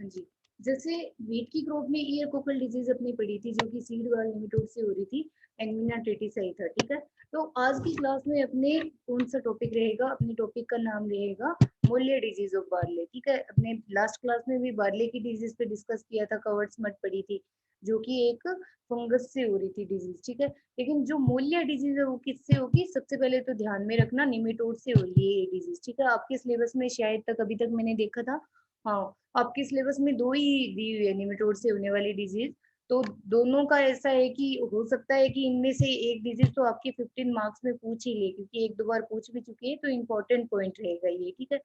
हाँ जी, जैसे वीट की क्रॉप में ईयर कोकल डिजीज अपनी पड़ी थी जो कि सीड वाल निमेटोड से हो रही थी, एंगमिना ट्रेटिसाई था, ठीक है। तो आज की क्लास में अपने कौन सा टॉपिक रहेगा, अपने टॉपिक का नाम रहेगा मोलिया डिजीज ऑफ बार्ले, ठीक है। अपने लास्ट क्लास में भी बार्ले की डिजीज पे डिस्कस किया था, कवर्ड स्मट पड़ी थी जो कि एक फंगस से हो रही थी डिजीज, ठीक है। लेकिन जो मोलिया डिजीज है वो किससे होगी, सबसे पहले तो ध्यान में रखना निमेटोड से हो रही है ये डिजीज, ठीक है। आपके सिलेबस में शायद तक अभी तक मैंने देखा था, हाँ, आपके सिलेबस में दो ही दी हुई है निमेटोड से होने वाली डिजीज। तो दोनों का ऐसा है कि हो सकता है कि इनमें से एक डिजीज तो आपके 15 मार्क्स में पूछ ही ले, क्योंकि एक दो बार पूछ भी चुके हैं, तो इम्पोर्टेंट पॉइंट रहेगा ये, ठीक है।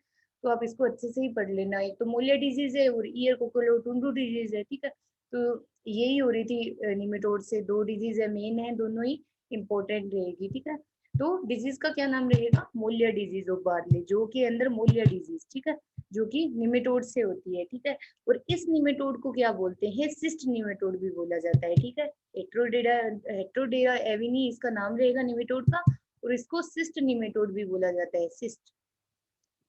तो आप इसको अच्छे से ही पढ़ लेना। एक तो मोलिया डिजीज है और ईयर कोकोलोटुंडू डिजीज है, ठीक है। तो यही हो रही थी निमेटोड से, दो डिजीज है, मेन है, दोनों ही इम्पोर्टेंट रहेगी, ठीक है। तो डिजीज का क्या नाम रहेगा, मोलिया डिजीज ऑफ बार्ले, जो कि अंदर मोलिया डिजीज, ठीक है, जो कि निमेटोड से होती है, ठीक है। और इस निमेटोड को क्या बोलते हैं, सिस्ट निमेटोड भी बोला जाता है, ठीक है। हेट्रोडेरा एविनी इसका नाम रहेगा निमेटोड का, और इसको सिस्ट निमेटोड भी बोला जाता है, सिस्ट,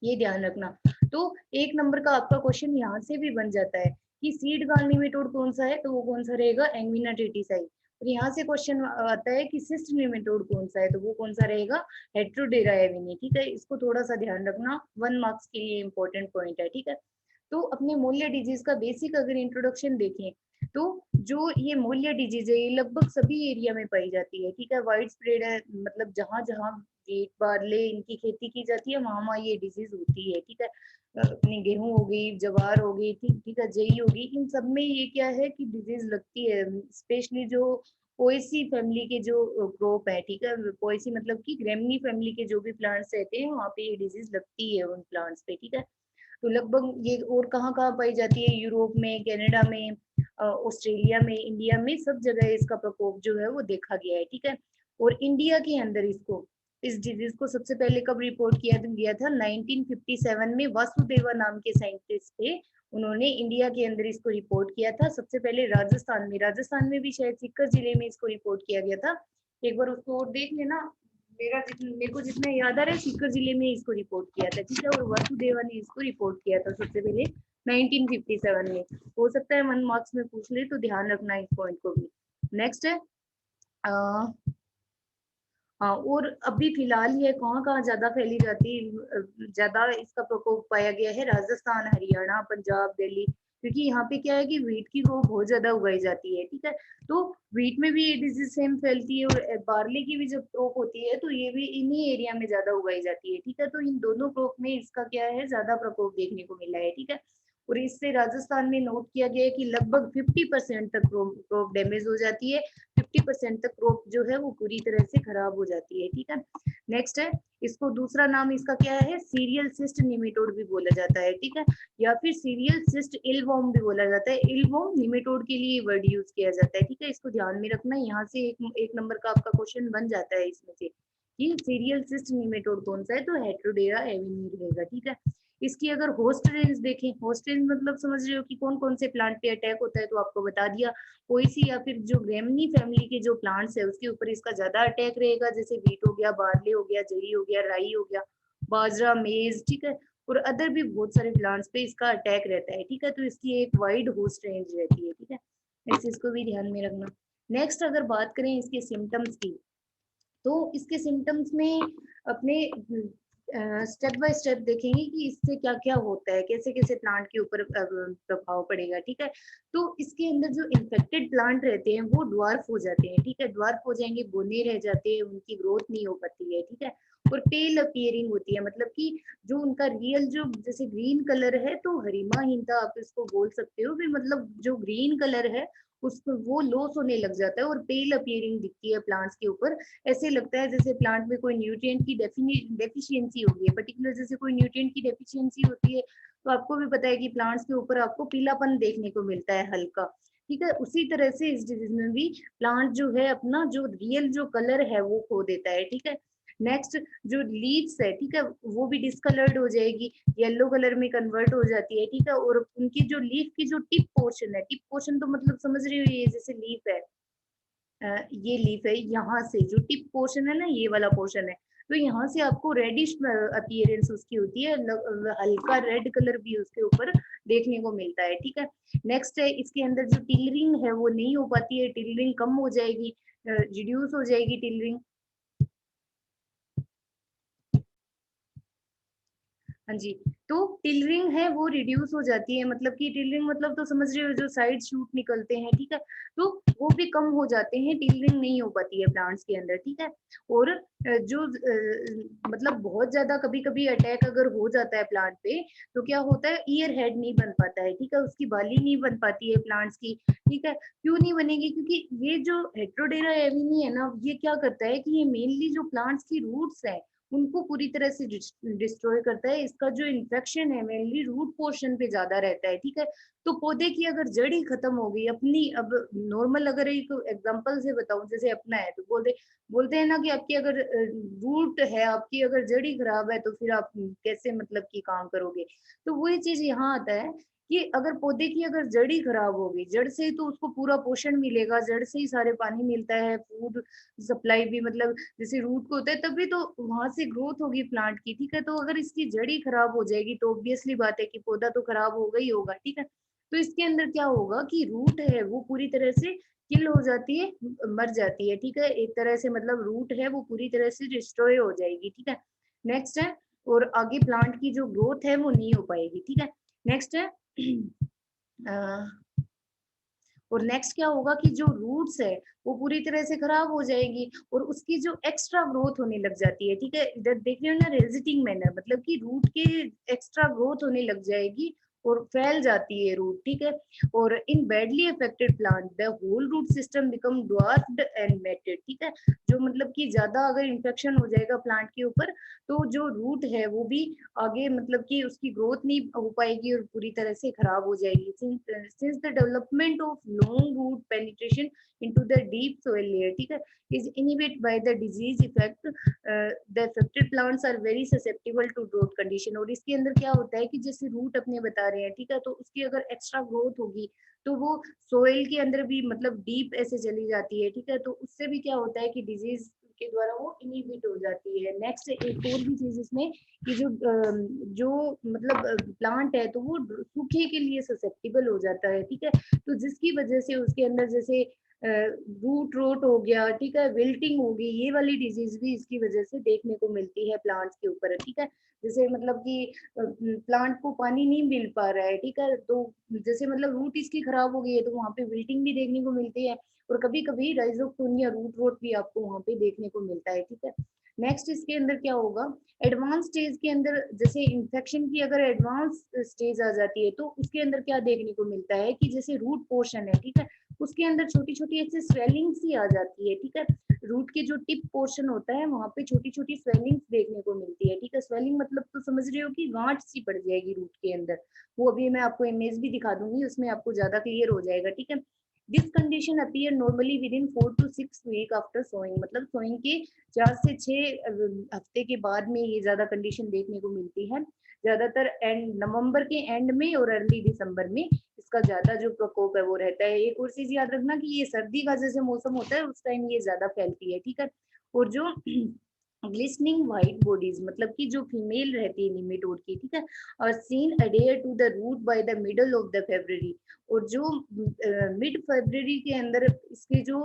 ये ध्यान रखना। तो एक नंबर का आपका क्वेश्चन यहाँ से भी बन जाता है कि सीड गाल निमेटोड कौन सा है, तो वो कौन सा रहेगा, एंगमिना ट्रेटिसाई। और यहाँ से क्वेश्चन आता है कि सिस्ट निमेटोड कौन सा है, तो वो कौन सा रहेगा, हेट्रोडेरा एविनी, ठीक है। इसको थोड़ा सा ध्यान रखना, 1 मार्क्स के लिए इंपॉर्टेंट पॉइंट है, ठीक है। तो अपने मोलिया डिजीज का बेसिक अगर इंट्रोडक्शन देखें, तो जो ये मोलिया डिजीज है ये लगभग सभी एरिया में पाई जाती है, ठीक है। वाइड स्प्रेड है, मतलब जहां जहां वीट बार्ले इनकी खेती की जाती है वहां वहां ये डिजीज होती है, ठीक है। अपनी गेहूं हो गई, जवार हो गई, ठीक ठीक है, जई होगी, इन सब में ये क्या है कि डिजीज लगती है, स्पेशली जो पोएसी फैमिली के जो क्रॉप है, ठीक है। पोएसी मतलब कि ग्रेमनी फैमिली के जो भी प्लांट्स रहते हैं वहां पे ये डिजीज लगती है उन प्लांट्स पे, ठीक है। तो लगभग ये और कहाँ कहाँ पाई जाती है, यूरोप में, कनाडा में, ऑस्ट्रेलिया में, इंडिया में, सब जगह इसका प्रकोप जो है वो देखा गया है, ठीक है। और इंडिया के अंदर इसको, इस डिजीज को सबसे पहले कब रिपोर्ट किया गया था, 1957 में वासुदेवा नाम के साइंटिस्ट थे, उन्होंने इंडिया के अंदर इसको रिपोर्ट किया था। सबसे पहले राजस्थान में भी शायद सीकर जिले में इसको रिपोर्ट किया गया था। एक बार उसको और देख लेना, मेरे को जितना याद आ रहा है सीकर जिले में इसको रिपोर्ट किया था, ठीक है। और वासुदेवा ने इसको रिपोर्ट किया था सबसे पहले 1957 में। हो सकता है 1 मार्क्स में पूछ ले, तो ध्यान रखना इस पॉइंट को भी। नेक्स्ट है हाँ, और अभी फिलहाल ये कहाँ कहाँ ज्यादा फैली जाती है, ज्यादा इसका प्रकोप पाया गया है, राजस्थान, हरियाणा, पंजाब, दिल्ली, क्योंकि यहाँ पे क्या है कि वीट की ग्रोथ बहुत ज्यादा उगाई जाती है, ठीक है। तो वीट में भी ये डिजीज सेम फैलती है, और बार्ले की भी जब क्रॉप होती है तो ये भी इन्हीं एरिया में ज्यादा उगाई जाती है, ठीक है। तो इन दोनों क्रॉप में इसका क्या है, ज्यादा प्रकोप देखने को मिला है, ठीक है। और इससे राजस्थान में नोट किया गया है कि लगभग 50% तक क्रॉप डैमेज हो जाती है, 50% तक क्रॉप जो है वो पूरी तरह से खराब हो जाती है, ठीक है। नेक्स्ट है, इसको दूसरा नाम इसका क्या है, सीरियल सिस्ट निमेटोड भी बोला जाता है, ठीक है, या फिर सीरियल सिस्ट इलवॉर्म भी बोला जाता है। इलवॉर्म निमेटोड के लिए वर्ड यूज किया जाता है, ठीक है। इसको ध्यान में रखना, यहाँ से एक नंबर का आपका क्वेश्चन बन जाता है इसमें से कि सीरियल सिस्ट निमेटोड कौन सा है, तो हेट्रोडेरा एविनी रहेगा, ठीक है। इसकी अगर होस्ट रेंज देखें, होस्ट रेंज मतलब समझ रहे हो कि कौन कौन से प्लांट पे अटैक होता है, तो आपको बता दिया, पोएसी या फिर जो ग्रेमनी फैमिली के जो प्लांट्स है उसके ऊपर इसका ज्यादा अटैक रहेगा, जैसे वीट हो गया, बार्ले हो गया, जई हो गया, राई हो गया, बाजरा, मेज, ठीक है। और अदर भी बहुत सारे प्लांट्स पे इसका अटैक रहता है, ठीक है। तो इसकी एक वाइड होस्ट रेंज रहती है, ठीक है, इसको भी ध्यान में रखना। नेक्स्ट अगर बात करें इसके सिम्टम्स की, तो इसके सिम्टम्स में अपने स्टेप बाय स्टेप देखेंगे कि इससे क्या क्या होता है, कैसे कैसे प्लांट के ऊपर प्रभाव पड़ेगा, ठीक है। तो इसके अंदर जो इन्फेक्टेड प्लांट रहते हैं वो ड्वार्फ हो जाते हैं, ठीक है, ड्वार्फ हो जाएंगे, बोने रह जाते हैं, उनकी ग्रोथ नहीं हो पाती है, ठीक है। और पेल अपीयरिंग होती है, मतलब कि जो उनका रियल जो जैसे ग्रीन कलर है, तो हरिमाहीनता आप इसको बोल सकते हो भी, मतलब जो ग्रीन कलर है उसको वो लॉस होने लग जाता है और पेल अपीयरिंग दिखती है प्लांट्स के ऊपर। ऐसे लगता है जैसे प्लांट में कोई न्यूट्रिएंट की डेफिशिएंसी हो गई है, पर्टिकुलर जैसे कोई न्यूट्रिएंट की डेफिशिएंसी होती है, तो आपको भी पता है कि प्लांट्स के ऊपर आपको पीलापन देखने को मिलता है हल्का, ठीक है। उसी तरह से इस डिजीज में भी प्लांट जो है अपना जो रियल जो कलर है वो खो देता है, ठीक है। नेक्स्ट, जो लीव्स है, ठीक है, वो भी डिसकलर्ड हो जाएगी, येलो कलर में कन्वर्ट हो जाती है, ठीक है। और उनकी जो लीफ की जो टिप पोर्शन है, टिप पोर्शन तो मतलब समझ रही हो, ये जैसे लीफ है, ये लीफ है, यहाँ से जो टिप पोर्शन है ना, ये वाला पोर्शन है, तो यहाँ से आपको रेडिश अपीयरेंस उसकी होती है, हल्का रेड कलर भी उसके ऊपर देखने को मिलता है, ठीक है। नेक्स्ट है, इसके अंदर जो टिलरिंग है वो नहीं हो पाती है, टिलरिंग कम हो जाएगी, रिड्यूस हो जाएगी टिलरिंग। हाँ जी, तो टिलरिंग है वो रिड्यूस हो जाती है, मतलब कि टिलरिंग मतलब तो समझ रहे हो, जो साइड शूट निकलते हैं, ठीक है, तो वो भी कम हो जाते हैं, टिलरिंग नहीं हो पाती है प्लांट्स के अंदर, ठीक है। और जो मतलब बहुत ज्यादा कभी कभी अटैक अगर हो जाता है प्लांट पे, तो क्या होता है, ईयर हेड नहीं बन पाता है, ठीक है, उसकी बाली नहीं बन पाती है प्लांट्स की, ठीक है। क्यों नहीं बनेगी? क्योंकि ये जो हेट्रोडेरा एविनी है ना, ये क्या करता है कि ये मेनली जो प्लांट्स की रूट्स है उनको पूरी तरह से डिस्ट्रॉय करता है। इसका जो इन्फेक्शन है मेनली रूट पोर्शन पे ज्यादा रहता है, ठीक है। तो पौधे की अगर जड़ ही खत्म हो गई अपनी, अब नॉर्मल अगर एक एग्जांपल से बताऊं, जैसे अपना है, तो बोलते हैं ना कि आपकी अगर रूट है, आपकी अगर जड़ ही खराब है, तो फिर आप कैसे मतलब की काम करोगे। तो वही चीज यहाँ आता है कि अगर पौधे की अगर जड़ ही खराब होगी, जड़ से ही तो उसको पूरा पोषण मिलेगा, जड़ से ही सारे पानी मिलता है, फूड सप्लाई भी, मतलब जैसे रूट को होता है तभी तो वहां से ग्रोथ होगी प्लांट की, ठीक है। तो अगर इसकी जड़ ही खराब हो जाएगी तो ऑब्वियसली बात है कि पौधा तो खराब होगा ही होगा, ठीक है। तो इसके अंदर क्या होगा कि रूट है वो पूरी तरह से किल हो जाती है, मर जाती है, ठीक है, एक तरह से, मतलब रूट है वो पूरी तरह से डिस्ट्रॉय हो जाएगी, ठीक है। नेक्स्ट है, और आगे प्लांट की जो ग्रोथ है वो नहीं हो पाएगी, ठीक है। नेक्स्ट है और नेक्स्ट क्या होगा कि जो रूट्स है वो पूरी तरह से खराब हो जाएगी, और उसकी जो एक्स्ट्रा ग्रोथ होने लग जाती है, ठीक है, इधर देख रहे हो ना, रेजिटिंग मैनर, मतलब कि रूट के एक्स्ट्रा ग्रोथ होने लग जाएगी और फैल जाती है रूट, ठीक है। और in badly affected plant the whole root system become dwarfed and matted, ठीक है। जो मतलब कि ज्यादा अगर इन्फेक्शन हो जाएगा प्लांट के ऊपर, तो जो रूट है वो भी आगे मतलब कि उसकी ग्रोथ नहीं हो पाएगी और पूरी तरह से खराब हो जाएगी। Since the development of long root penetration into the deep soil layer, ठीक है, is inhibited by the disease effect, the affected plants are very susceptible to drought condition. और इसके अंदर क्या होता है कि जैसे रूट अपने बता रहे हैं, ठीक है, तो उसकी अगर एक्स्ट्रा ग्रोथ होगी तो वो सोइल के अंदर भी मतलब डीप ऐसे चली जाती है, ठीक है, तो उससे भी क्या होता है कि डिजीज के द्वारा वो इनहिबिट हो जाती है। नेक्स्ट एक और भी चीज इसमें कि जो मतलब प्लांट है तो वो सूखे के लिए ससेप्टेबल हो जाता है, ठीक है। तो जिसकी वजह से उसके अंदर जैसे रूट रोट हो गया, ठीक है, विल्टिंग हो गई, ये वाली डिजीज भी इसकी वजह से देखने को मिलती है प्लांट्स के ऊपर, ठीक है। जैसे मतलब कि प्लांट को पानी नहीं मिल पा रहा है, ठीक है, तो जैसे मतलब रूट इसकी खराब हो गई है तो वहां पे विल्टिंग भी देखने को मिलती है, और कभी कभी राइजोक्टोनिया रूट रोट भी आपको वहां पे देखने को मिलता है, ठीक है। नेक्स्ट इसके अंदर क्या होगा, एडवांस स्टेज के अंदर जैसे इन्फेक्शन की अगर एडवांस स्टेज आ जाती है तो उसके अंदर क्या देखने को मिलता है कि जैसे रूट पोर्शन है, ठीक है, उसके अंदर छोटी छोटी ऐसे स्वेलिंग सी आ जाती है, ठीक है। रूट के जो टिप पोर्शन होता है वहां पे छोटी छोटी स्वेलिंग्स देखने को मिलती है, ठीक है। स्वेलिंग मतलब तो समझ रहे हो कि गांठ सी पड़ जाएगी रूट के अंदर, वो अभी मैं आपको इमेज भी दिखा दूंगी, उसमें आपको ज्यादा क्लियर हो जाएगा, ठीक है। This condition appear normally within 4 to 6 week after sowing, मतलब सोइंग के 4 से 6 हफ्ते के बाद में ये ज्यादा कंडीशन देखने को मिलती है, ज्यादातर एंड नवंबर के एंड में और अर्ली दिसंबर में इसका ज्यादा जो प्रकोप है वो रहता है। एक और चीज याद रखना कि ये सर्दी का जैसे मौसम होता है उस टाइम ये ज्यादा फैलती है, ठीक है। और जो ग्लिस्निंग व्हाइट बॉडीज, मतलब कि जो फीमेल रहती है निमेटोड की, ठीक है, और seen adhere to the root by the middle of the February, और जो मिड फरवरी के अंदर इसके जो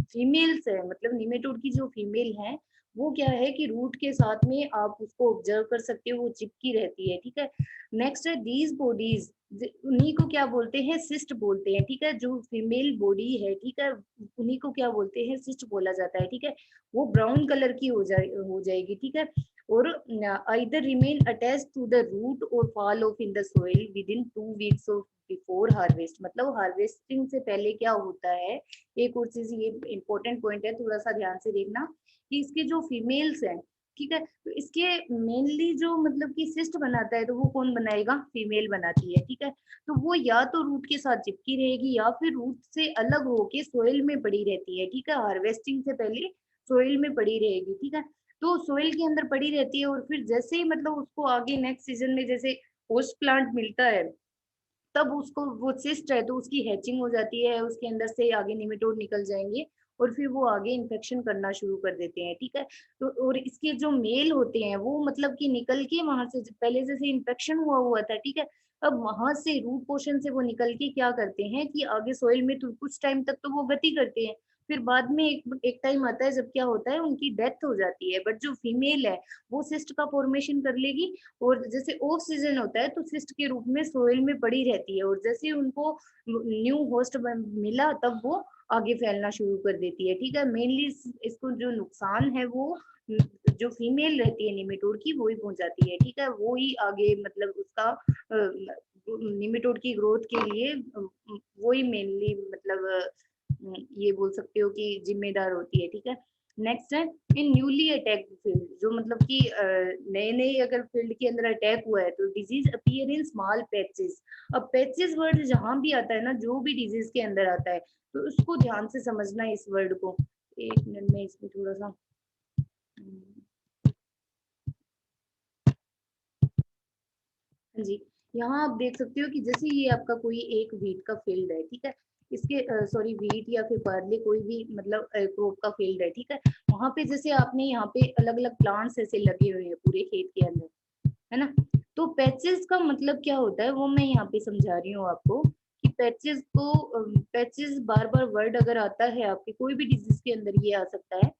फीमेल्स है, मतलब निमेटोड की जो फीमेल है, वो क्या है कि रूट के साथ में आप उसको ऑब्जर्व कर सकते हो, वो चिपकी रहती है, ठीक है। नेक्स्ट है दीज बॉडीज, उन्हीं को क्या बोलते हैं, सिस्ट बोलते हैं, ठीक है। जो फीमेल बॉडी है, ठीक है, उन्हीं को क्या बोलते हैं, सिस्ट बोला जाता है, ठीक है। वो ब्राउन कलर की हो जाएगी, ठीक है। और either remain attached to the root or fall off in the soil within 2 weeks of before harvest, मतलब हार्वेस्टिंग से पहले क्या होता है। एक और चीज ये इंपॉर्टेंट पॉइंट है, थोड़ा सा ध्यान से देखना कि इसके जो फीमेल्स हैं, ठीक है, तो इसके मेनली जो मतलब कि सिस्ट बनाता है तो वो कौन बनाएगा, फीमेल बनाती है, ठीक है। तो वो या तो रूट के साथ चिपकी रहेगी या फिर रूट से अलग होके सोइल में पड़ी रहती है, ठीक है, हार्वेस्टिंग से पहले सोइल में पड़ी रहेगी, ठीक है। तो सोइल के अंदर पड़ी रहती है, और फिर जैसे ही मतलब उसको आगे नेक्स्ट सीजन में जैसे होस्ट प्लांट मिलता है, तब उसको वो सिस्ट है तो उसकी हैचिंग हो जाती है, उसके अंदर से आगे निमेटोड निकल जाएंगे और फिर वो आगे इन्फेक्शन करना शुरू कर देते हैं, ठीक है। तो और इसके जो मेल होते हैं वो मतलब कि निकल के वहां से पहले जैसे इन्फेक्शन हुआ हुआ था, ठीक है, अब वहां से रूट पोर्शन से वो निकल के क्या करते हैं कि आगे सोइल में तो कुछ टाइम तक तो वो गति करते हैं, फिर बाद में एक टाइम आता है जब क्या होता है उनकी डेथ हो जाती है। बट जो फीमेल है वो सिस्ट का फॉर्मेशन कर लेगी, और जैसे ऑफ सीजन होता है तो सिस्ट के रूप में सोइल में पड़ी रहती है, और जैसे ही उनको न्यू होस्ट मिला तब वो आगे फैलना शुरू कर देती है, ठीक है। मेनली इसको जो नुकसान है वो जो फीमेल रहती है निमेटोड की वो ही पहुंचाती है, ठीक है, वो ही आगे मतलब उसका निमेटोड की ग्रोथ के लिए वो ही मेनली मतलब ये बोल सकते हो कि जिम्मेदार होती है, ठीक है। नेक्स्ट है इन न्यूली अटैक फील्ड, जो मतलब कि नए नए अगर फील्ड के अंदर अटैक हुआ है तो disease appear in small patches. अब पैचेस वर्ड जहां भी आता है ना, जो भी डिजीज के अंदर आता है तो उसको ध्यान से समझना है इस वर्ड को। एक मिनट में इसमें थोड़ा सा हाँ जी, यहाँ आप देख सकते हो कि जैसे ये आपका कोई एक वीट का फील्ड है, ठीक है, इसके सॉरी वीट या फिर बार्ले कोई भी मतलब क्रॉप का फील्ड है, ठीक है, वहां पे जैसे आपने यहाँ पे अलग अलग प्लांट्स ऐसे लगे हुए हैं पूरे खेत के अंदर, है ना। तो पैचेस का मतलब क्या होता है वो मैं यहाँ पे समझा रही हूँ आपको कि पैचेस को पैचेस बार बार वर्ड अगर आता है आपके कोई भी डिजीज के अंदर ये आ सकता है,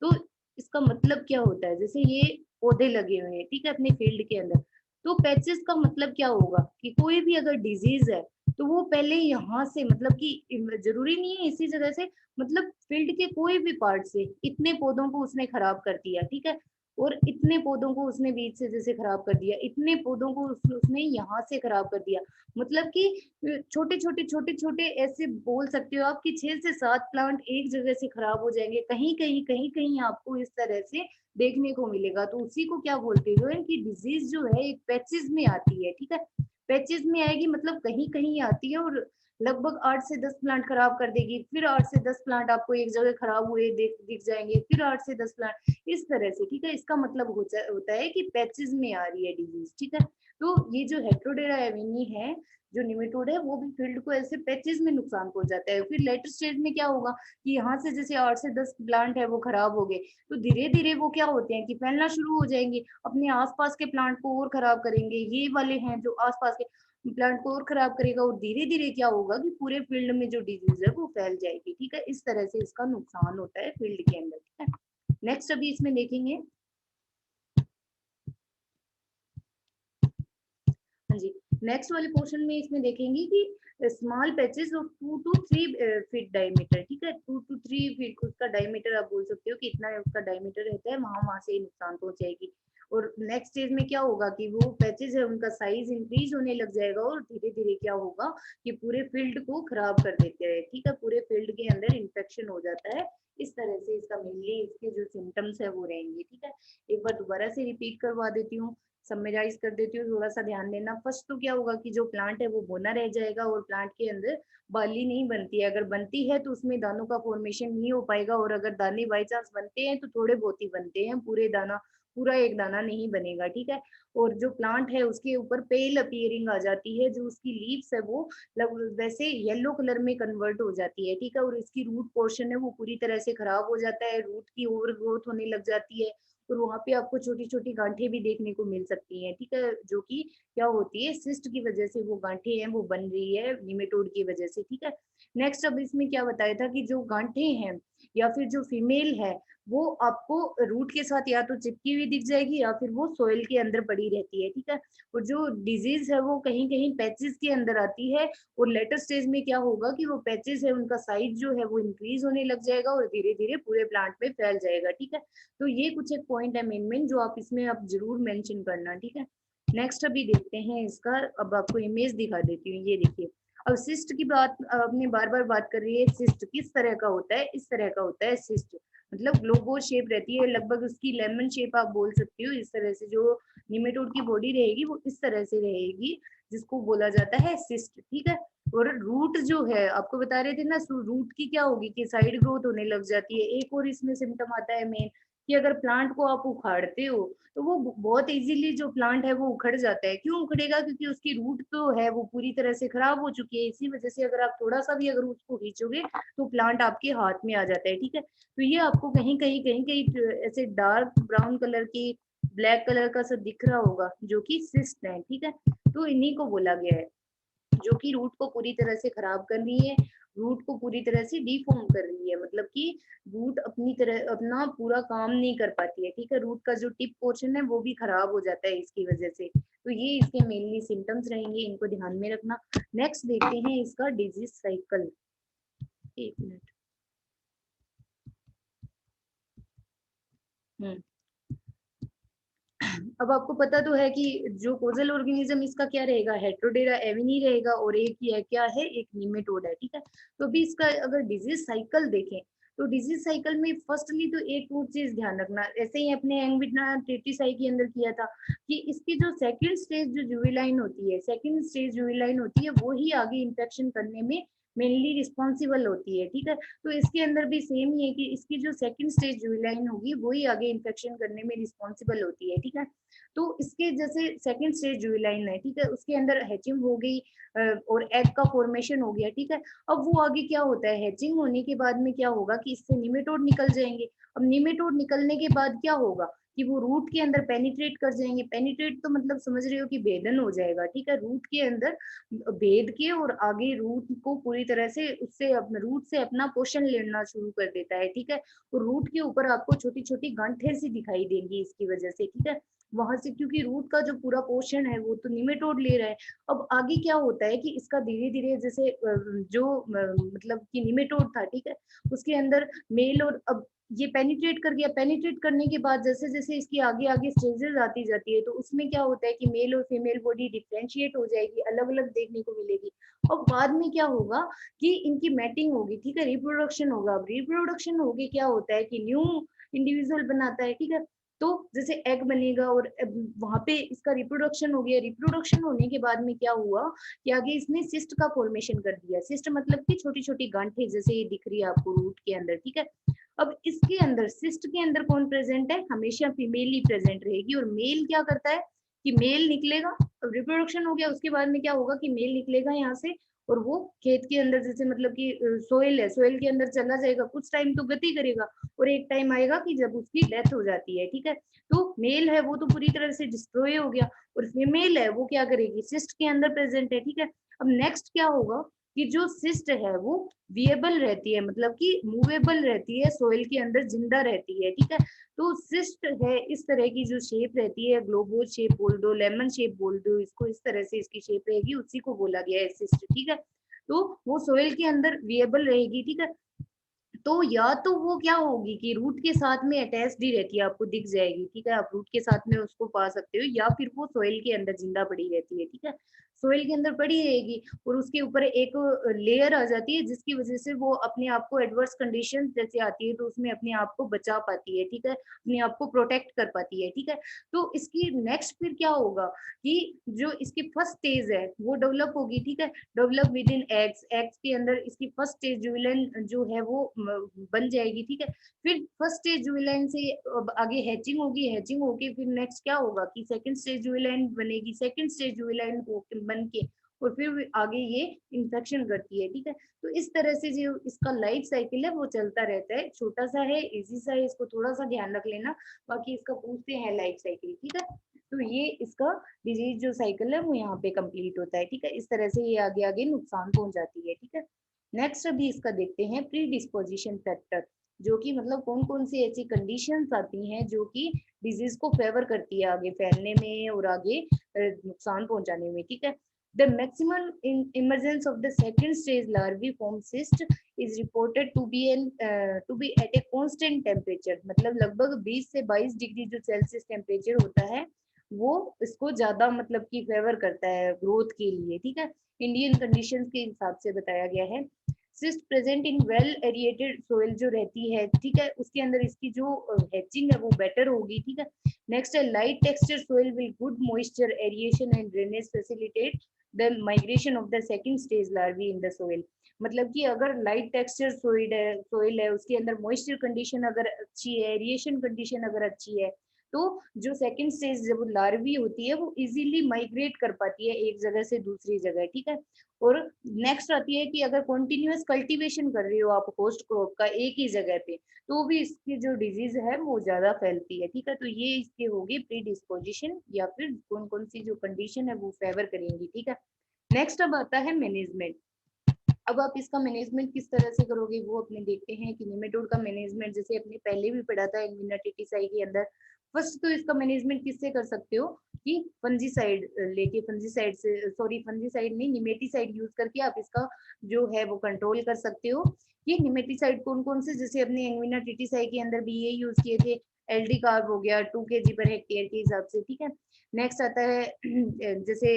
तो इसका मतलब क्या होता है, जैसे ये पौधे लगे हुए हैं, ठीक है, अपने फील्ड के अंदर, तो पैचेस का मतलब क्या होगा कि कोई भी अगर डिजीज है तो वो पहले यहाँ से मतलब कि जरूरी नहीं है इसी जगह से, मतलब फील्ड के कोई भी पार्ट से इतने पौधों को उसने खराब कर दिया, ठीक है, और इतने पौधों को उसने बीज से जैसे खराब कर दिया, इतने पौधों को उसने यहाँ से खराब कर दिया, मतलब कि छोटे छोटे ऐसे बोल सकते हो आप कि 6 से 7 प्लांट एक जगह से खराब हो जाएंगे, कहीं आपको इस तरह से देखने को मिलेगा। तो उसी को क्या बोलते हैं कि डिजीज जो है एक पैचेस में आती है, ठीक है, पैचेस में आएगी मतलब कहीं कहीं आती है और लगभग 8 से 10 प्लांट खराब कर देगी, फिर 8 से 10 प्लांट आपको एक जगह खराब हुए दिख जाएंगे, फिर 8 से 10 प्लांट इस तरह से, ठीक है, इसका मतलब होता है कि पैचेस में आ रही है डिजीज, ठीक है। तो ये जो हेट्रोडेरा एविनी है जो निमेटोड है वो भी फील्ड को ऐसे पैचेस में नुकसान पहुंचाता है। फिर लेटर स्टेज में क्या होगा कि यहाँ से जैसे 8 से 10 प्लांट है वो खराब हो गए, तो धीरे धीरे वो क्या होते हैं कि फैलना शुरू हो जाएंगे, अपने आसपास के प्लांट को और खराब करेंगे, ये वाले हैं जो आसपास के प्लांट को और खराब करेगा, और धीरे धीरे क्या होगा कि पूरे फील्ड में जो डिजीज है वो फैल जाएगी, ठीक है, इस तरह से इसका नुकसान होता है फील्ड के अंदर, ठीक है। नेक्स्ट अभी इसमें देखेंगे, हाँ जी, नेक्स्ट वाले पोर्शन में इसमें देखेंगे कि small patches of 2 to 3 feet diameter, ठीक है, 2 to 3 फीट उसका डायमीटर आप बोल सकते हो कि इतना उसका डायमीटर रहता है, वहां वहां से नुकसान पहुंचाएगी। और नेक्स्ट स्टेज में क्या होगा कि वो पैचेस है उनका साइज इंक्रीज होने लग जाएगा, और धीरे धीरे क्या होगा कि पूरे फील्ड को खराब कर देते हैं, ठीक है, पूरे फील्ड के अंदर इन्फेक्शन हो जाता है। इस तरह से इसका मेनली इसके जो सिम्टम्स है वो रहेंगे, ठीक है। एक बार दोबारा से रिपीट करवा देती हूँ, समराइज कर देती हूँ, थोड़ा सा ध्यान देना। फर्स्ट तो क्या होगा कि जो प्लांट है वो बोना रह जाएगा और प्लांट के अंदर बाली नहीं बनती है, अगर बनती है तो उसमें दानों का फॉर्मेशन नहीं हो पाएगा, और अगर दाने बाई चांस बनते हैं तो थोड़े बहुत ही बनते हैं, पूरा एक दाना नहीं बनेगा, ठीक है। और जो प्लांट है उसके ऊपर पेल अपीयरिंग आ जाती है, जो उसकी लीव्स है वो वैसे येलो कलर में कन्वर्ट हो जाती है, ठीक है, और इसकी रूट पोर्शन है वो पूरी तरह से खराब हो जाता है, रूट की ओवर ग्रोथ होने लग जाती है, और वहां पे आपको छोटी छोटी गांठें भी देखने को मिल सकती हैं, ठीक है, जो कि क्या होती है सिस्ट की वजह से वो गांठें हैं वो बन रही है निमेटोड की वजह से, ठीक है। नेक्स्ट अब इसमें क्या बताया था कि जो गांठें हैं या फिर जो फीमेल है वो आपको रूट के साथ या तो चिपकी हुई दिख जाएगी या फिर वो सोइल के अंदर पड़ी रहती है, ठीक है। और जो डिजीज है वो कहीं कहीं पैचेस के अंदर आती है, और लेटर स्टेज में क्या होगा कि वो पैचेस है उनका साइज जो है वो इंक्रीज होने लग जाएगा और धीरे धीरे पूरे प्लांट में फैल जाएगा, ठीक है। तो ये कुछ एक पॉइंट है मेन मेन जो आप इसमें आप जरूर मेंशन करना, ठीक है। नेक्स्ट अभी देखते हैं इसका, अब आपको इमेज दिखा देती हूँ, ये देखिए। अब सिस्ट की बात आपने बार बार बात कर रही है, सिस्ट किस तरह का होता है, इस तरह का होता है सिस्ट, मतलब ग्लोबो शेप रहती है, लगभग उसकी लेमन शेप आप बोल सकते हो, इस तरह से जो निमेटोड की बॉडी रहेगी वो इस तरह से रहेगी, जिसको बोला जाता है सिस्ट, ठीक है। और रूट जो है आपको बता रहे थे ना, रूट की क्या होगी कि साइड ग्रोथ होने लग जाती है। एक और इसमें सिम्टम आता है मेन कि अगर प्लांट को आप उखाड़ते हो तो वो बहुत इजीली जो प्लांट है वो उखड़ जाता है। क्यों उखड़ेगा? क्योंकि उसकी रूट तो है वो पूरी तरह से खराब हो चुकी है। इसी वजह से अगर आप थोड़ा सा भी अगर उसको खींचोगे तो प्लांट आपके हाथ में आ जाता है। ठीक है, तो ये आपको कहीं कहीं कहीं कहीं ऐसे डार्क ब्राउन कलर की, ब्लैक कलर का सब दिख रहा होगा, जो कि सिस्ट है। ठीक है, तो इन्हीं को बोला गया है, जो कि रूट को पूरी तरह से खराब कर रही है, रूट को पूरी तरह से डिफॉर्म कर रही है, मतलब कि रूट अपनी तरह अपना पूरा काम नहीं कर पाती है। ठीक है, रूट का जो टिप पोर्शन है वो भी खराब हो जाता है इसकी वजह से। तो ये इसके मेनली सिम्टम्स रहेंगे, इनको ध्यान में रखना। नेक्स्ट देखते हैं इसका डिजीज साइकिल। एक मिनट। अब आपको पता तो है कि जो कोजल ऑर्गेनिज्म इसका क्या रहेगा, हेट्रोडेरा एविनी रहेगा, और एक ये क्या है, एक निमेटोड है। ठीक है, तो अभी इसका अगर डिजीज साइकिल देखें तो डिजीज साइकिल में फर्स्टली तो एक और चीज ध्यान रखना, ऐसे ही अपने एंगविना ट्रेटिसाई के अंदर किया था कि इसकी जो सेकंड स्टेज जो जुवेलाइन होती है, सेकंड स्टेज जुवेलाइन होती है, वो ही आगे इंफेक्शन करने में मेनली रिस्पॉन्सिबल होती है। ठीक है, तो इसके अंदर भी सेम ही है कि इसकी जो सेकंड स्टेज जुवेलाइन होगी वही आगे इंफेक्शन करने में रिस्पॉन्सिबल होती है। ठीक है, तो इसके जैसे सेकंड स्टेज जुवेलाइन है, ठीक है, उसके अंदर हैचिंग हो गई और एग का फॉर्मेशन हो गया। ठीक है, अब वो आगे क्या होता है, हैचिंग होने के बाद में क्या होगा कि इससे निमेटोड निकल जाएंगे। अब निमेटोड निकलने के बाद क्या होगा कि वो रूट के अंदर पेनिट्रेट कर जाएंगे। पेनिट्रेट तो मतलब समझ रहे हो कि भेदन हो जाएगा। ठीक है, रूट के अंदर भेद के और आगे रूट को पूरी तरह से उससे रूट से अपना पोषण लेना शुरू कर देता है। ठीक है, और रूट के ऊपर आपको छोटी छोटी गांठें सी दिखाई देंगी इसकी वजह से। ठीक है, वहां से, क्योंकि रूट का जो पूरा पोर्शन है वो तो निमेटोड ले रहा है। अब आगे क्या होता है कि इसका धीरे धीरे जैसे जो मतलब कि निमेटोड था, ठीक है, उसके अंदर मेल, और अब ये पेनिट्रेट कर गया। पेनिट्रेट करने के बाद जैसे जैसे इसकी आगे आगे स्टेजेस आती जाती है, तो उसमें क्या होता है कि मेल और फीमेल बॉडी डिफ्रेंशिएट हो जाएगी, अलग अलग देखने को मिलेगी। और बाद में क्या होगा कि इनकी मैटिंग होगी। ठीक है, रिप्रोडक्शन होगा। अब रिप्रोडक्शन होगी क्या होता है कि न्यू इंडिविजुअल बनाता है। ठीक है, तो जैसे एग बनेगा और वहां पे इसका रिप्रोडक्शन हो गया। रिप्रोडक्शन होने के बाद में क्या हुआ कि आगे इसने सिस्ट का फॉर्मेशन कर दिया। सिस्ट मतलब कि छोटी छोटी गांठें जैसे ये दिख रही है आपको रूट के अंदर। ठीक है, अब इसके अंदर सिस्ट के अंदर कौन प्रेजेंट है, हमेशा फीमेल ही प्रेजेंट रहेगी। और मेल क्या करता है कि मेल निकलेगा, रिप्रोडक्शन हो गया, उसके बाद में क्या होगा कि मेल निकलेगा यहाँ से, और वो खेत के अंदर जैसे मतलब कि सोइल है, सोइल के अंदर चला जाएगा, कुछ टाइम तो गति करेगा, और एक टाइम आएगा कि जब उसकी डेथ हो जाती है। ठीक है, तो मेल है वो तो पूरी तरह से डिस्ट्रॉय हो गया, और फीमेल है वो क्या करेगी, सिस्ट के अंदर प्रेजेंट है। ठीक है, अब नेक्स्ट क्या होगा कि जो सिस्ट है वो विएबल रहती है, मतलब कि मूवेबल रहती है, सोइल के अंदर जिंदा रहती है। ठीक है, तो सिस्ट है इस तरह की जो शेप रहती है, ग्लोबोज शेप बोल दो, लेमन शेप बोल दो इसको, इस तरह से इसकी शेप रहेगी, उसी को बोला गया है सिस्ट। ठीक है, तो वो सोइल के अंदर विएबल रहेगी। ठीक है, तो या तो वो क्या होगी कि रूट के साथ में अटैच्ड ही रहती है, आपको दिख जाएगी। ठीक है, आप रूट के साथ में उसको पा सकते हो, या फिर वो सोइल के अंदर जिंदा पड़ी रहती है। ठीक है, सोइल के अंदर पड़ी रहेगी और उसके ऊपर एक लेयर आ जाती है, जिसकी वजह से वो अपने आप को एडवर्स कंडीशन जैसे आती है तो उसमें अपने आप को बचा पाती है। ठीक है, अपने आप को प्रोटेक्ट कर पाती है। ठीक है, तो इसकी नेक्स्ट फिर क्या होगा कि जो इसकी फर्स्ट स्टेज है वो डेवलप होगी। ठीक है, develop with in eggs, eggs के अंदर इसकी फर्स्ट स्टेज जुवेलाइन जो है वो बन जाएगी। ठीक है, फिर फर्स्ट स्टेज जुवेलाइन से आगे हैचिंग होगी, हैचिंग होके फिर नेक्स्ट क्या होगा कि सेकंड स्टेज जुवेलाइन बनेगी, सेकंड स्टेज जुवेलाइन बन के और फिर आगे ये इन्फेक्शन करती है। ठीक है, तो इस तरह से जो इसका लाइफ साइकिल है वो चलता रहता है। छोटा सा है, इजी सा है, इसको थोड़ा सा ध्यान रख लेना। बाकी इसका पूछते हैं लाइफ साइकिल। ठीक है, तो ये इसका डिजीज जो साइकिल है वो यहाँ पे कंप्लीट होता है। ठीक है, इस तरह से ये आगे आगे नुकसान पहुंचाती है। ठीक है, नेक्स्ट अभी इसका देखते हैं प्री डिस्पोजिशन फैक्टर, जो कि मतलब कौन कौन सी ऐसी कंडीशंस आती हैं जो कि डिजीज को फेवर करती है आगे फैलने में और आगे नुकसान पहुंचाने में। ठीक है, the maximum emergence of the second stage larviform cyst is reported to be at a constant temperature, मतलब लगभग 20 से 22 डिग्री जो सेल्सियस टेम्परेचर होता है वो इसको ज्यादा मतलब कि फेवर करता है ग्रोथ के लिए। ठीक है, इंडियन कंडीशंस के हिसाब से बताया गया है। Cyst present in well aerated soil जो रहती है, ठीक है, उसके अंदर इसकी जो हैचिंग है वो बेटर होगी। ठीक है, नेक्स्ट है light texture soil will good moisture aeration and drainage facilitate the migration of the second stage larvae in the soil. मतलब कि अगर लाइट टेक्सचर सोइल है, उसके अंदर मॉइस्चर कंडीशन अगर अच्छी है, एरिएशन कंडीशन अगर अच्छी है, तो जो सेकंड स्टेज जब लार्वी होती है वो इजीली माइग्रेट कर पाती है एक जगह से दूसरी जगह, ठीक है। और नेक्स्ट आती है कि अगर कॉन्टिन्यूअस कल्टीवेशन कर रही हो आप होस्ट क्रॉप का एक ही जगह पे, तो भी इसकी जो डिजीज है वो ज्यादा फैलती है, ठीक है। तो ये इसके होगी प्री डिस्पोजिशन या फिर कौन कौन सी जो कंडीशन है वो फेवर करेंगी, ठीक है। नेक्स्ट अब आता है मैनेजमेंट। अब आप इसका मैनेजमेंट किस तरह से करोगे वो अपने देखते हैं कि निमेटोड का मैनेजमेंट जैसे अपने पहले भी पढ़ा था एल्मिना टिटिसाई के अंदर। फर्स्ट तो इसका मैनेजमेंट किससे कर सकते हो कि फंजीसाइड लेके, फंजीसाइड से, सॉरी फंजीसाइड नहीं, निमेटिसाइड यूज करके आप इसका जो है वो कंट्रोल कर सकते हो। ये निमेटिसाइड कौन कौन से, जैसे अपने एल्मिना टिटिसाई के अंदर भी ये यूज किए थे, एलडी कार्ब हो गया 2 kg पर हेक्टेयर के हिसाब से, ठीक है। नेक्स्ट आता है जैसे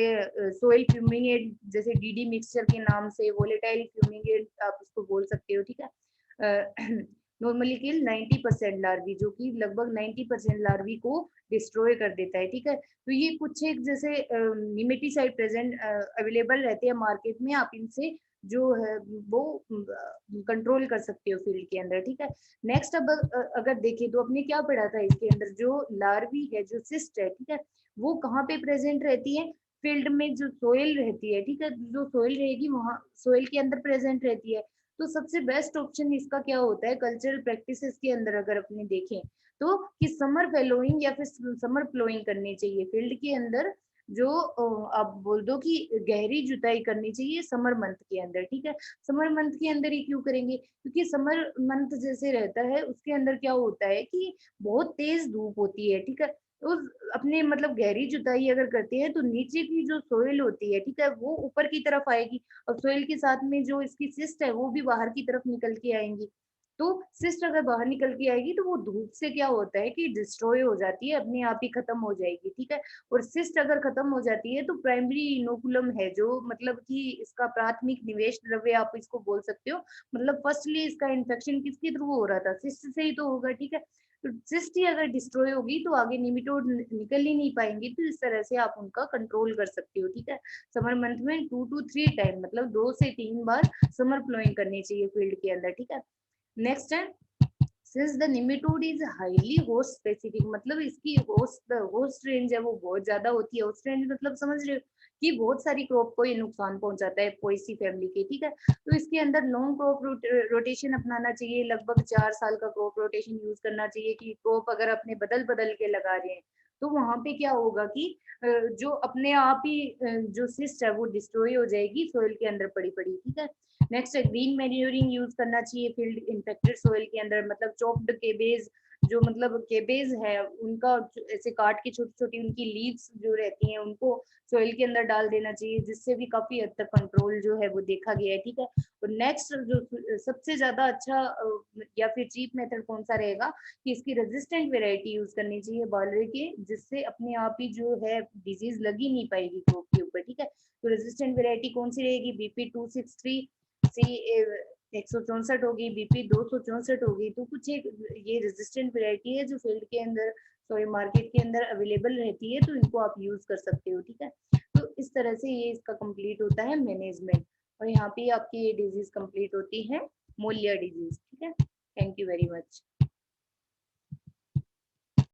सोइल फ्यूमिंगेट, जैसे डीडी मिक्सचर के नाम से, वोलेटाइल फ्यूमिंगेट आप उसको बोल सकते हो, ठीक है। नॉर्मली किल 90% लार्वी, जो कि लगभग 90% लार्वी को डिस्ट्रॉय कर देता है, ठीक है। तो ये कुछ एक जैसे निमेटिसाइड प्रेजेंट अवेलेबल रहते हैं मार्केट में, आप इनसे जो है वो कंट्रोल कर सकते हो फील्ड के अंदर, ठीक है। नेक्स्ट अब अगर देखें तो आपने क्या पढ़ा था इसके अंदर, जो लार्वी है, जो सिस्ट है, ठीक है, वो कहाँ पे प्रेजेंट रहती है, फील्ड में जो सोइल रहती है, ठीक है, जो सोइल रहेगी वहां सोइल के अंदर प्रेजेंट रहती है। तो सबसे बेस्ट ऑप्शन इसका क्या होता है कल्चरल प्रैक्टिसेस के अंदर अगर अपने देखें तो, कि समर फेलोइंग या फिर समर प्लोइंग करनी चाहिए फील्ड के अंदर, जो आप बोल दो कि गहरी जुताई करनी चाहिए समर मंथ के अंदर, ठीक है। समर मंथ के अंदर ही क्यों करेंगे, क्योंकि समर मंथ जैसे रहता है उसके अंदर क्या होता है कि बहुत तेज धूप होती है, ठीक है। तो अपने मतलब गहरी जुताई अगर करते हैं तो नीचे की जो सोइल होती है, ठीक है, वो ऊपर की तरफ आएगी, और सोइल के साथ में जो इसकी सिस्ट है वो भी बाहर की तरफ निकल के आएंगी। तो सिस्ट अगर बाहर निकल के आएगी तो वो धूप से क्या होता है कि डिस्ट्रॉय हो जाती है, अपने आप ही खत्म हो जाएगी, ठीक है। और सिस्ट अगर खत्म हो जाती है तो प्राइमरी इनोकुलम है, जो मतलब कि इसका प्राथमिक निवेश द्रव्य आप इसको बोल सकते हो, मतलब फर्स्टली इसका इन्फेक्शन किसके थ्रू हो रहा था, सिस्ट से ही तो होगा, ठीक है। तो सिस्ट ही अगर डिस्ट्रॉय होगी तो आगे निमेटोड निकल ही नहीं पाएंगे, तो इस तरह से आप उनका कंट्रोल कर सकते हो, ठीक है। समर मंथ में 2 to 3 टाइम, मतलब 2 से 3 बार समर प्लोइंग करनी चाहिए फील्ड के अंदर, ठीक है। नेक्स्ट है, since the nematode is highly host specific, मतलब इसकी होस्ट रेंज है वो बहुत ज्यादा होती है। होस्ट रेंज मतलब समझ रहे हो कि बहुत सारी क्रॉप को ये नुकसान पहुंचाता है पोएसी फैमिली के, ठीक है। तो इसके अंदर लॉन्ग क्रॉप रोटेशन अपनाना चाहिए, लगभग 4 साल का क्रॉप रोटेशन यूज करना चाहिए, कि क्रॉप अगर अपने बदल बदल के लगा रहे हैं तो वहां पे क्या होगा कि जो अपने आप ही जो सिस्ट है वो डिस्ट्रॉय हो जाएगी सोइल के अंदर पड़ी पड़ी, ठीक है। नेक्स्ट है ग्रीन मैन्योरिंग यूज करना चाहिए फील्ड इन्फेक्टेड सोइल के अंदर, मतलब चॉप्ड केबेज, जो मतलब केबेज है उनका ऐसे काट के छोटी छोटी उनकी लीव्स जो रहती हैं उनको सोइल के अंदर डाल देना चाहिए, जिससे भी काफी हद तक कंट्रोल जो है वो देखा गया है, ठीक है। और नेक्स्ट जो सबसे ज्यादा अच्छा या फिर चीप मेथड कौन सा रहेगा, कि इसकी रेजिस्टेंट वेराइटी यूज करनी चाहिए बालरे के, जिससे अपने आप ही जो है डिजीज लगी नहीं पाएगी क्रॉप के ऊपर, ठीक है। तो रेजिस्टेंट वेराइटी कौन सी रहेगी, BP 263 सी 164 होगी, BP 264 होगी। तो कुछ एक ये रेजिस्टेंट वेराइटी है जो फील्ड के अंदर सॉरी मार्केट के अंदर अवेलेबल रहती है, तो इनको आप यूज कर सकते हो, ठीक है। तो इस तरह से ये इसका कंप्लीट होता है मैनेजमेंट, और यहाँ पे आपकी ये डिजीज कंप्लीट होती है मोलिया डिजीज, ठीक है। Thank you very much.